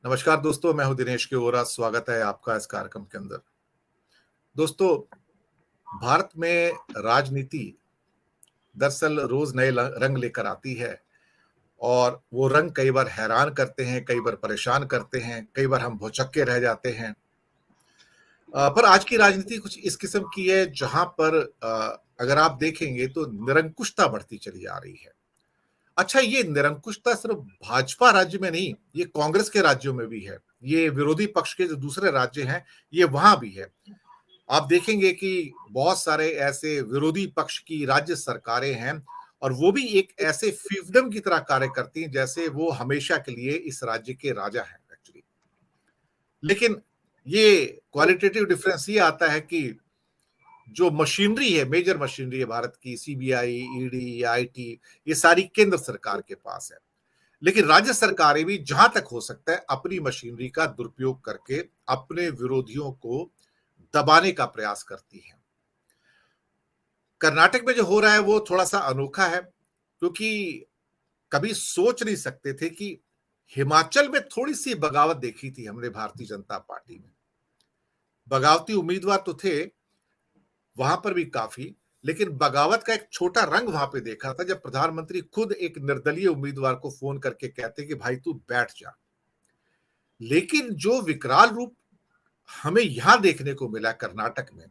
नमस्कार दोस्तों, मैं हूं दिनेश के ओरा। स्वागत है आपका इस कार्यक्रम के अंदर। दोस्तों, भारत में राजनीति दरअसल रोज नए रंग लेकर आती है और वो रंग कई बार हैरान करते हैं, कई बार परेशान करते हैं, कई बार हम भौचक्के रह जाते हैं। पर आज की राजनीति कुछ इस किस्म की है जहां पर अगर आप देखेंगे तो निरंकुशता बढ़ती चली आ रही है। अच्छा, ये निरंकुशता सिर्फ भाजपा राज्य में नहीं, ये कांग्रेस के राज्यों में भी है। ये विरोधी पक्ष के जो दूसरे राज्य हैं, ये वहां भी है। आप देखेंगे कि बहुत सारे ऐसे विरोधी पक्ष की राज्य सरकारें हैं और वो भी एक ऐसे फिएफडम की तरह कार्य करती हैं जैसे वो हमेशा के लिए इस राज्य के राजा हैं एक्चुअली। लेकिन ये क्वालिटेटिव डिफरेंस ये आता है कि जो मशीनरी है, मेजर मशीनरी है भारत की, सीबीआई, ईडी, आईटी, ये सारी केंद्र सरकार के पास है। लेकिन राज्य सरकारें भी जहां तक हो सकता है अपनी मशीनरी का दुरुपयोग करके अपने विरोधियों को दबाने का प्रयास करती हैं। कर्नाटक में जो हो रहा है वो थोड़ा-सा अनोखा है, क्योंकि कभी सोच नहीं सकते थे कि हिमाचल में थोड़ी-सी बगावत देखी थी हमने भारतीय जनता पार्टी में। बगावती उम्मीदवार तो थे, वहां पर भी काफी, लेकिन बगावत का एक छोटा रंग वहां पे देखा था जब प्रधानमंत्री खुद एक निर्दलीय उम्मीदवार को फोन करके कहते कि भाई तू बैठ जा। लेकिन जो विकराल रूप हमें यहां देखने को मिला कर्नाटक में,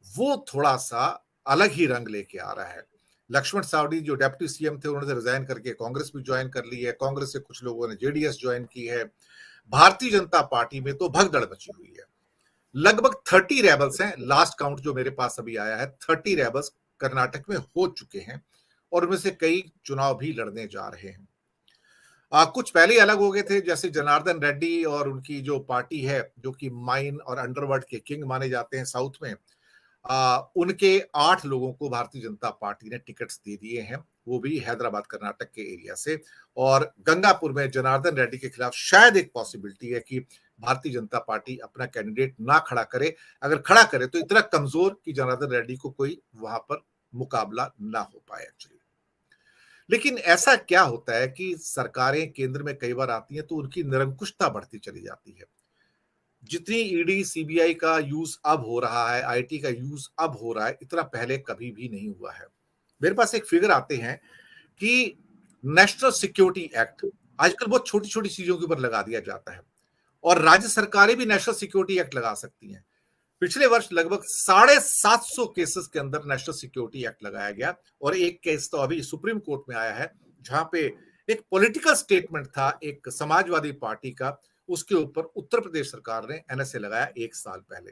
वो थोड़ा-सा अलग ही रंग लेके आ रहा है। लक्ष्मण सावड़ी जो डिप्टी सीएम थे, उन्होंने रिजाइन करके कांग्रेस भी ज्वाइन कर ली है। कांग्रेस से कुछ लोगों ने जेडीएस ज्वाइन की है। भारतीय जनता पार्टी में तो भगदड़ मची हुई है। लगभग 30 रेबल्स हैं, लास्ट काउंट जो मेरे पास अभी आया है, 30 रेबल्स कर्नाटक में हो चुके हैं और उनमें से कई चुनाव भी लड़ने जा रहे हैं। कुछ पहले ही अलग हो गए थे, जैसे जनार्दन रेड्डी और उनकी जो पार्टी है, जो कि माइन और अंडरवर्ल्ड के किंग माने जाते हैं साउथ में। उनके 8 लोगों को भारतीय जनता पार्टी ने टिकट्स दे दिए हैं, वो भी हैदराबाद कर्नाटक के एरिया से। और गंगापुर में जनार्दन रेड्डी के खिलाफ शायद एक पॉसिबिलिटी है कि भारतीय जनता पार्टी अपना कैंडिडेट ना खड़ा करे। अगर खड़ा करे तो इतना कमजोर कि जनार्दन रेड्डी को कोई वहां पर मुकाबला ना हो पाए एक्चुअली। लेकिन ऐसा क्या होता है कि सरकारें केंद्र में कई बार आती हैं तो उनकी निरंकुशता बढ़ती चली जाती है। जितनी ईडी सीबीआई का यूज अब हो रहा है, आईटी का यूज अब हो रहा है, इतना पहले कभी भी नहीं हुआ है। मेरे पास एक फिगर आते हैं कि नेशनल सिक्योरिटी एक्ट आजकल बहुत छोटी छोटी चीजों के ऊपर लगा दिया जाता है और राज्य सरकारें भी नेशनल सिक्योरिटी एक्ट लगा सकती हैं। पिछले वर्ष लगभग 750 केसेस के अंदर नेशनल सिक्योरिटी एक्ट लगाया गया और एक केस तो अभी सुप्रीम कोर्ट में आया है जहां पे एक पॉलिटिकल स्टेटमेंट था एक समाजवादी पार्टी का, उसके ऊपर उत्तर प्रदेश सरकार ने एनएसए लगाया 1 साल पहले।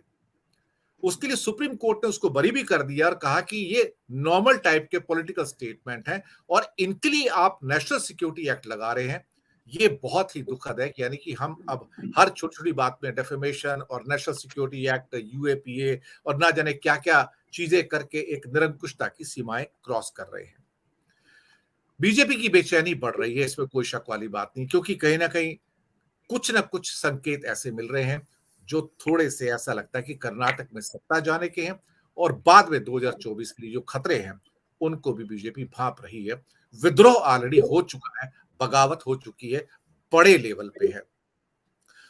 उसके लिए सुप्रीम कोर्ट ने उसको बरी भी कर दिया और कहा कि ये नॉर्मल टाइप के पॉलिटिकल स्टेटमेंट हैं और इनके लिए आप नेशनल सिक्योरिटी एक्ट लगा रहे हैं। ये बहुत ही दुखद है, यानी कि हम अब हर छोटी छोटी बात में डेफेमेशन और नेशनल सिक्योरिटी एक्ट, यूएपीए और ना जाने क्या क्या चीजें करके एक निरंकुशता की सीमाएं क्रॉस कर रहे हैं। बीजेपी की बेचैनी बढ़ रही है, इसमें कोई शक वाली बात नहीं, क्योंकि कहीं ना कहीं कुछ ना कुछ संकेत ऐसे मिल रहे हैं जो थोड़े से ऐसा लगता है कि कर्नाटक में सत्ता जाने के हैं और बाद में 2024 के लिए जो खतरे हैं उनको भी बीजेपी भांप रही है। विद्रोह ऑलरेडी हो चुका है, बगावत हो चुकी है, बड़े लेवल पे है।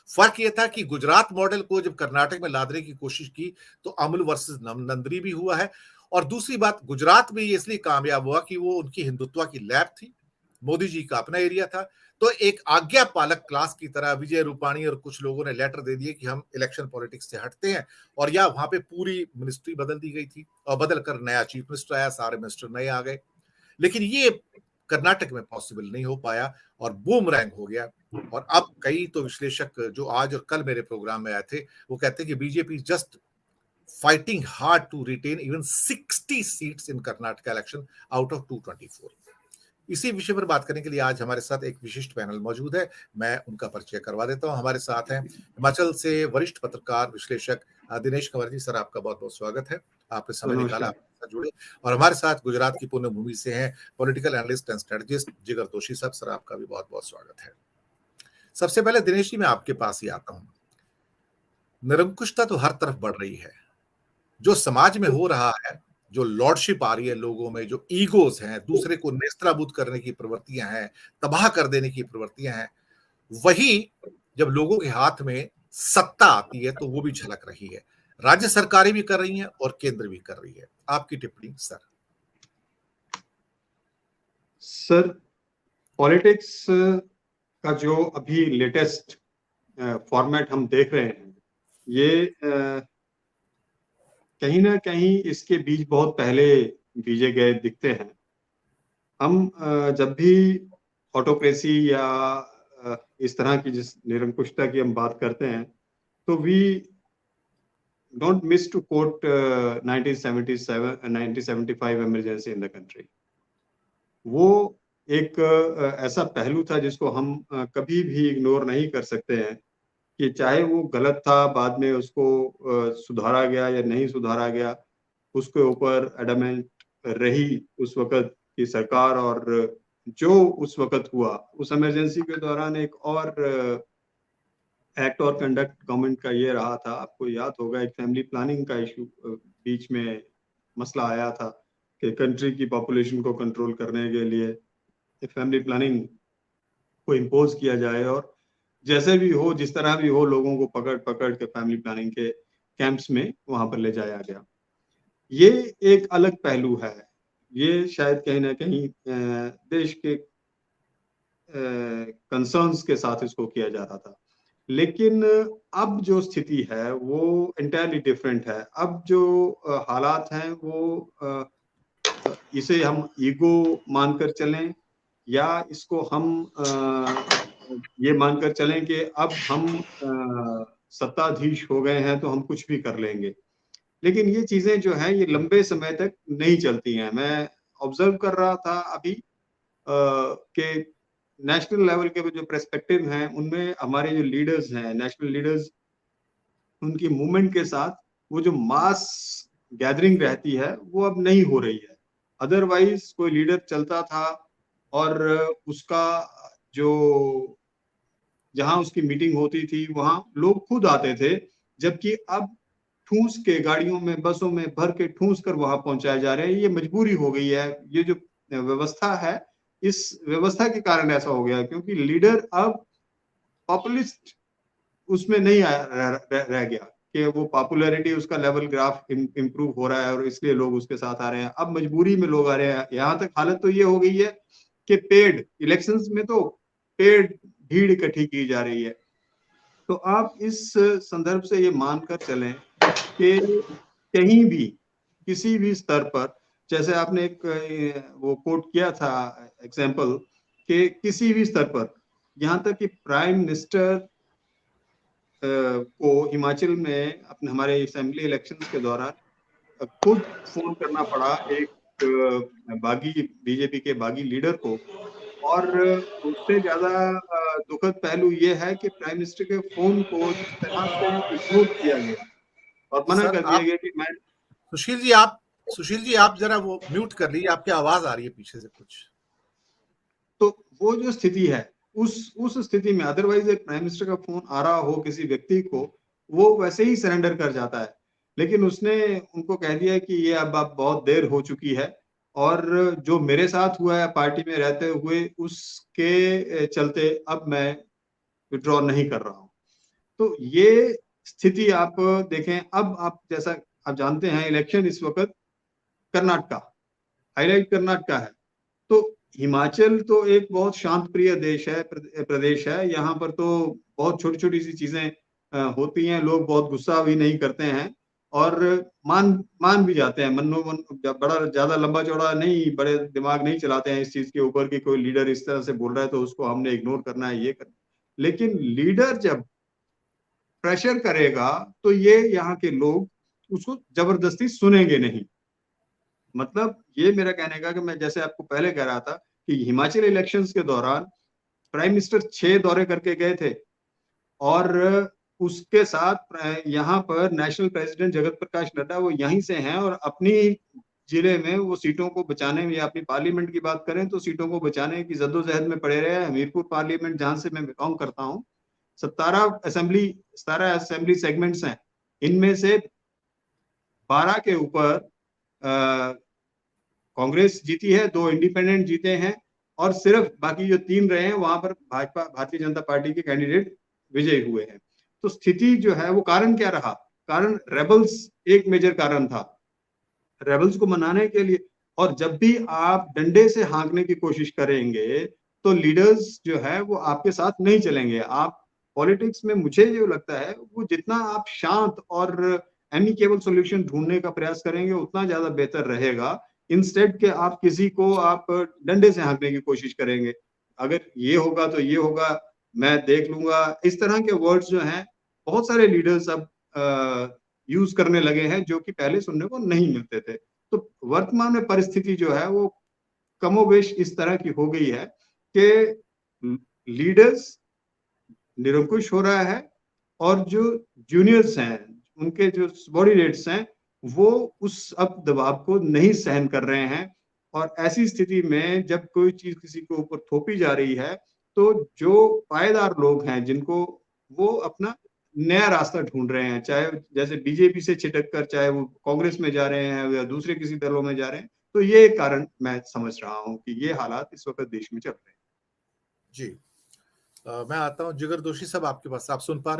फर्क यह था कि गुजरात मॉडल को जब कर्नाटक में लादने की कोशिश की तो अमूल वर्सेस नंदरी भी हुआ है। और दूसरी बात, गुजरात में ये इसलिए कामयाब हुआ कि वो उनकी हिंदुत्व की लैब थी, मोदी जी का अपना एरिया था। तो एक आज्ञा पालक क्लास की तरह विजय रूपाणी और कुछ लोगों ने लेटर दे दिए कि हम इलेक्शन पॉलिटिक्स से हटते हैं और या वहां पे पूरी मिनिस्ट्री बदल दी गई थी और बदल कर नया चीफ मिनिस्टर आया, सारे मिनिस्टर नए आ गए। लेकिन ये कर्नाटक में पॉसिबल नहीं हो पाया और बूमरैंग हो गया। और अब कई तो विश्लेषक जो आज और कल मेरे प्रोग्राम में आए थे वो कहते हैं कि BJP just fighting hard to retain even 60 seats in Karnataka election out of 224। इसी विषय पर बात करने के लिए आज हमारे साथ एक विशिष्ट पैनल मौजूद है। मैं उनका परिचय करवा देता हूं। हमारे साथ हैं हिमाचल से वरिष्ठ पत्रकार विश्लेषक दिनेश कंवर जी। सर, आपका बहुत बहुत स्वागत है, आपने समय निकाला, नमस्कार। आपके साथ जुड़े। और हमारे साथ गुजरात की पुण्य भूमि से हैं पॉलिटिकल एनालिस्ट एंड स्ट्रेटजिस्ट जिगर दोषी साहब। सर, आपका भी बहुत बहुत स्वागत है। सबसे पहले दिनेश जी, मैं आपके पास ही आता हूँ। निरंकुशता तो हर तरफ बढ़ रही है, जो समाज में हो रहा है, जो लॉर्डशिप आ रही है लोगों में, जो ईगोज हैं, दूसरे को नेस्तनाबूद करने की प्रवृत्तियां हैं, तबाह कर देने की प्रवृत्तियां हैं, वही जब लोगों के हाथ में सत्ता आती है तो वो भी झलक रही है। राज्य सरकारें भी कर रही हैं और केंद्र भी कर रही है। आपकी टिप्पणी सर। सर, पॉलिटिक्स का जो अभी लेटेस्ट फॉर्मेट हम देख रहे हैं, ये कहीं ना कहीं इसके बीज बहुत पहले बीजे गए दिखते हैं। हम जब भी ऑटोक्रेसी या इस तरह की जिस निरंकुशता की हम बात करते हैं, तो we don't miss to quote 1977 1975 emergency in the country. वो एक ऐसा पहलू था जिसको हम कभी भी इग्नोर नहीं कर सकते हैं कि चाहे वो गलत था, बाद में उसको सुधारा गया या नहीं सुधारा गया, उसके ऊपर एडमेंट रही उस वक्त की सरकार। और जो उस वक्त हुआ, उस इमरजेंसी के दौरान एक और एक्ट और कंडक्ट गवर्नमेंट का ये रहा था, आपको याद होगा, एक फैमिली प्लानिंग का इशू बीच में मसला आया था कि कंट्री की पॉपुलेशन को कंट्रोल करने के लिए फैमिली प्लानिंग को इम्पोज किया जाए और जैसे भी हो, जिस तरह भी हो, लोगों को पकड़ पकड़ के फैमिली प्लानिंग के कैंप्स में वहां पर ले जाया गया। ये एक अलग पहलू है। ये शायद कहीं ना कहीं देश के कंसर्न्स के साथ इसको किया जा रहा था। लेकिन अब जो स्थिति है वो इंटायरली डिफरेंट है। अब जो हालात हैं वो इसे हम ईगो मानकर चलें या इसको हम ये मानकर चलें कि अब हम सत्ताधीश हो गए हैं तो हम कुछ भी कर लेंगे। लेकिन ये चीजें जो हैं ये लंबे समय तक नहीं चलती हैं। मैं ऑब्जर्व कर रहा था अभी कि नेशनल लेवल के जो पर्सपेक्टिव हैं उनमें हमारे जो लीडर्स हैं, नेशनल लीडर्स, उनकी मूवमेंट के साथ वो जो मास गैदरिंग रहती है वो अब नहीं हो रही है। अदरवाइज कोई लीडर चलता था और उसका जो जहां उसकी मीटिंग होती थी वहां लोग खुद आते थे, जबकि अब ठूस के गाड़ियों में, बसों में भर के ठूस कर वहां पहुंचाए जा रहे हैं। ये मजबूरी हो गई है। ये जो व्यवस्था है, इस व्यवस्था के कारण ऐसा हो गया क्योंकि लीडर अब पॉपुलिस्ट उसमें नहीं रह गया कि वो पॉपुलैरिटी, उसका लेवल ग्राफ इम्प्रूव हो रहा है और इसलिए लोग उसके साथ आ रहे हैं। अब मजबूरी में लोग आ रहे हैं। यहाँ तक हालत तो ये हो गई है कि पेड इलेक्शंस में तो पेड भीड़ इकट्ठी की जा रही है। तो आप इस संदर्भ से ये मानकर चलें कि कहीं भी किसी भी स्तर पर, जैसे आपने एक वो कोट किया था एग्जाम्पल, कि किसी भी स्तर पर, यहाँ तक कि प्राइम मिनिस्टर को हिमाचल में अपने हमारे असेंबली इलेक्शंस के दौरान खुद फोन करना पड़ा एक बागी बीजेपी के बागी लीडर को। और उससे ज्यादा दुखद पहलू ये है कि प्राइम मिनिस्टर के फोन को जिस तरह से इग्नोर किया गया और मना सर कर दिया आप गया कि मैं सुशील जी आप जरा वो म्यूट कर लीजिए, आपकी आवाज आ रही है पीछे से कुछ। तो वो जो स्थिति है, उस स्थिति में अदरवाइज एक प्राइम मिनिस्टर का फोन आ रहा हो किसी व्यक्ति को, वो वैसे ही सरेंडर कर जाता है। लेकिन उसने उनको कह दिया कि ये अब बहुत देर हो चुकी है और जो मेरे साथ हुआ है पार्टी में रहते हुए, उसके चलते अब मैं विड्रॉ नहीं कर रहा हूं। तो ये स्थिति आप देखें। अब आप जैसा आप जानते हैं, इलेक्शन इस वक्त कर्नाटका, हाईलाइट कर्नाटका है। तो हिमाचल तो एक बहुत शांत प्रिय देश है, प्रदेश है। यहाँ पर तो बहुत छोटी छोटी सी चीजें होती हैं, लोग बहुत गुस्सा भी नहीं करते हैं और मान मान भी जाते हैं। मनोमन बड़ा ज्यादा लंबा चौड़ा नहीं, बड़े दिमाग नहीं चलाते हैं इस चीज के ऊपर कि कोई लीडर इस तरह से बोल रहा है तो उसको हमने इग्नोर करना है, ये करना। लेकिन लीडर जब प्रेशर करेगा तो ये यहाँ के लोग उसको जबरदस्ती सुनेंगे नहीं। मतलब ये मेरा कहने का कि मैं जैसे आपको पहले कह रहा था कि हिमाचल इलेक्शंस के दौरान प्राइम मिनिस्टर 6 दौरे करके गए थे और उसके साथ यहाँ पर नेशनल प्रेसिडेंट जगत प्रकाश नड्डा वो यहीं से हैं और अपनी जिले में वो सीटों को बचाने में, या अपनी पार्लियामेंट की बात करें तो सीटों को बचाने की जद्दोजहद में पड़े रहे हैं। हमीरपुर पार्लियामेंट जहां से मैं बिलोंग करता हूँ, 17 असेंबली सेगमेंट्स हैं। इनमें से 12 के ऊपर कांग्रेस जीती है, 2 इंडिपेंडेंट जीते हैं और सिर्फ बाकी जो 3 रहे हैं वहां पर भाजपा, भारतीय जनता पार्टी के कैंडिडेट विजयी हुए हैं। तो स्थिति जो है वो कारण क्या रहा? कारण रेबल्स एक मेजर कारण था, रेबल्स को मनाने के लिए। और जब भी आप डंडे से हाँकने की कोशिश करेंगे तो लीडर्स जो है वो आपके साथ नहीं चलेंगे। आप पॉलिटिक्स में, मुझे जो लगता है, वो जितना आप शांत और एमिकेबल सॉल्यूशन ढूंढने का प्रयास करेंगे उतना ज्यादा बेहतर रहेगा, इंस्टेड के आप किसी को आप डंडे से हाँकने की कोशिश करेंगे। अगर ये होगा तो ये होगा, मैं देख लूंगा, इस तरह के वर्ड्स जो हैं बहुत सारे लीडर्स अब यूज करने लगे हैं, जो कि पहले सुनने को नहीं मिलते थे। तो वर्तमान में परिस्थिति जो है वो कमोबेश इस तरह की हो गई है कि लीडर्स निरंकुश हो रहा है और जो जूनियर्स हैं, उनके जो सबॉर्डिनेट्स हैं, वो उस अब दबाव को नहीं सहन कर रहे हैं। और ऐसी स्थिति में जब कोई चीज किसी के ऊपर थोपी जा रही है तो जो पायेदार लोग हैं, जिनको, वो अपना नया रास्ता ढूंढ रहे हैं, चाहे जैसे बीजेपी से छिटक कर चाहे वो कांग्रेस में जा रहे हैं या दूसरे किसी दलों में जा रहे हैं। तो ये एक कारण मैं समझ रहा हूँ कि ये हालात इस वक्त देश में चल रहे हैं। जी। मैं आता हूं जिगर दोषी साहब आपके पास, आप सुन पा रहे हैं?